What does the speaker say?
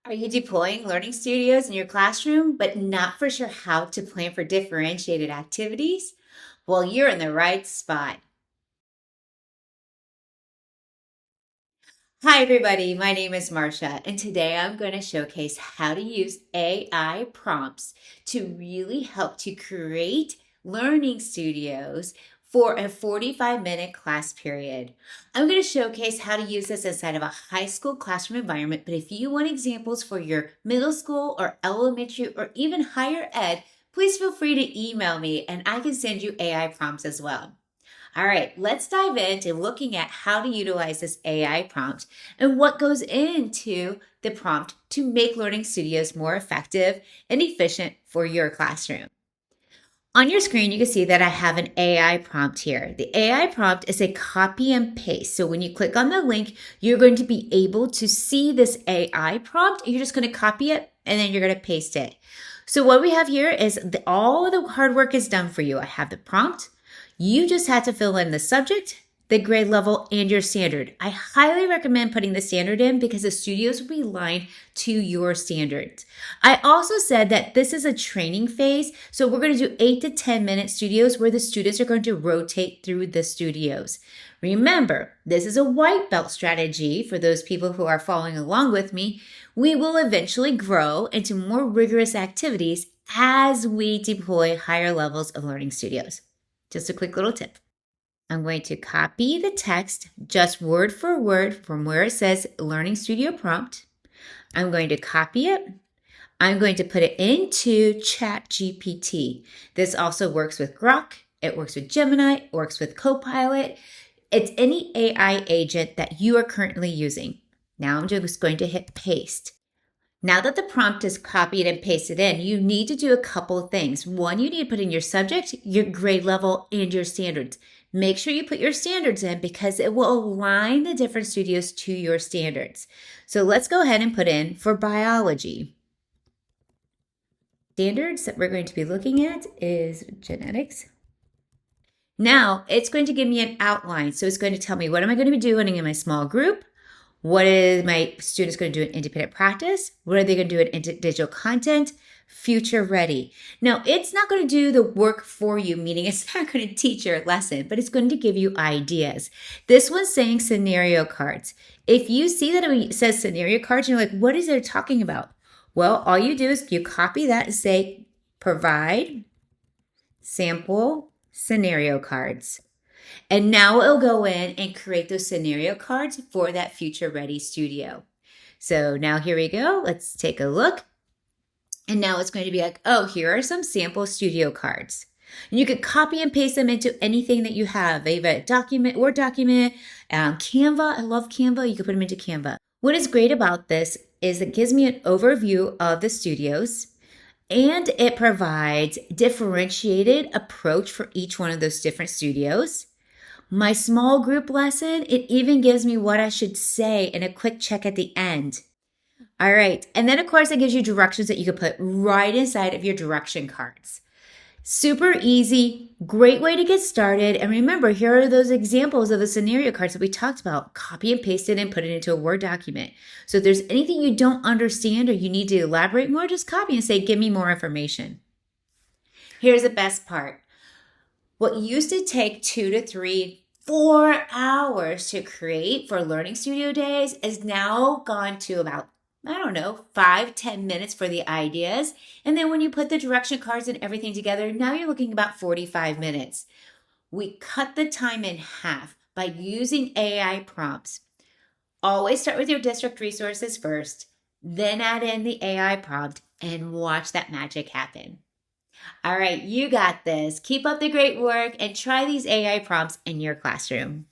Are you deploying learning studios in your classroom, but not for sure how to plan for differentiated activities? Well, you're in the right spot. Hi, everybody. My name is Marcia, and today I'm going to showcase how to use AI prompts to really help to create learning studios for a 45-minute class period. I'm going to showcase how to use this inside of a high school classroom environment, but if you want examples for your middle school or elementary or even higher ed, please feel free to email me and I can send you AI prompts as well. All right, let's dive into looking at how to utilize this AI prompt and what goes into the prompt to make learning studios more effective and efficient for your classroom. On your screen, you can see that I have an AI prompt here. The AI prompt is a copy and paste. So when you click on the link, you're going to be able to see this AI prompt. You're just going to copy it and then you're going to paste it. So what we have here is all of the hard work is done for you. I have the prompt. You just had to fill in the subject, the grade level, and your standard. I highly recommend putting the standard in because the studios will be aligned to your standards. I also said that this is a training phase, so we're going to do 8 to 10 minute studios where the students are going to rotate through the studios. Remember, this is a white belt strategy for those people who are following along with me. We will eventually grow into more rigorous activities as we deploy higher levels of learning studios. Just a quick little tip. I'm going to copy the text just word for word from where it says Learning Studio prompt. I'm going to copy it. I'm going to put it into ChatGPT. This also works with Grok. It works with Gemini. It works with Copilot. It's any AI agent that you are currently using. Now I'm just going to hit paste. Now that the prompt is copied and pasted in, you need to do a couple of things. One, you need to put in your subject, your grade level, and your standards. Make sure you put your standards in because it will align the different studios to your standards. So let's go ahead and put in for biology. Standards that we're going to be looking at is genetics. Now it's going to give me an outline. So it's going to tell me what am I going to be doing in my small group? What is my students going to do in independent practice? What are they going to do in digital content? Future ready. Now, it's not going to do the work for you, meaning it's not going to teach your lesson, but it's going to give you ideas. This one's saying scenario cards. If you see that it says scenario cards, you're like, what is it talking about? Well, all you do is you copy that and say, provide sample scenario cards. And now it'll go in and create those scenario cards for that future ready studio. So now here we go. Let's take a look. And now it's going to be like, oh, here are some sample studio cards. And you could copy and paste them into anything that you have. They have a document, Word document, Canva. I love Canva. You could put them into Canva. What is great about this is it gives me an overview of the studios. And it provides differentiated approach for each one of those different studios. My small group lesson, it even gives me what I should say and a quick check at the end. All right. And then, of course, it gives you directions that you can put right inside of your direction cards. Super easy, great way to get started. And remember, here are those examples of the scenario cards that we talked about. Copy and paste it and put it into a Word document. So if there's anything you don't understand or you need to elaborate more, just copy and say, give me more information. Here's the best part. What used to take 2 to 3, 4 hours to create for Learning Studio days is now gone to about 5-10 minutes for the ideas. And then when you put the direction cards and everything together, now you're looking about 45 minutes. We cut the time in half by using AI prompts. Always start with your district resources first, then add in the AI prompt and watch that magic happen. All right, you got this. Keep up the great work and try these AI prompts in your classroom.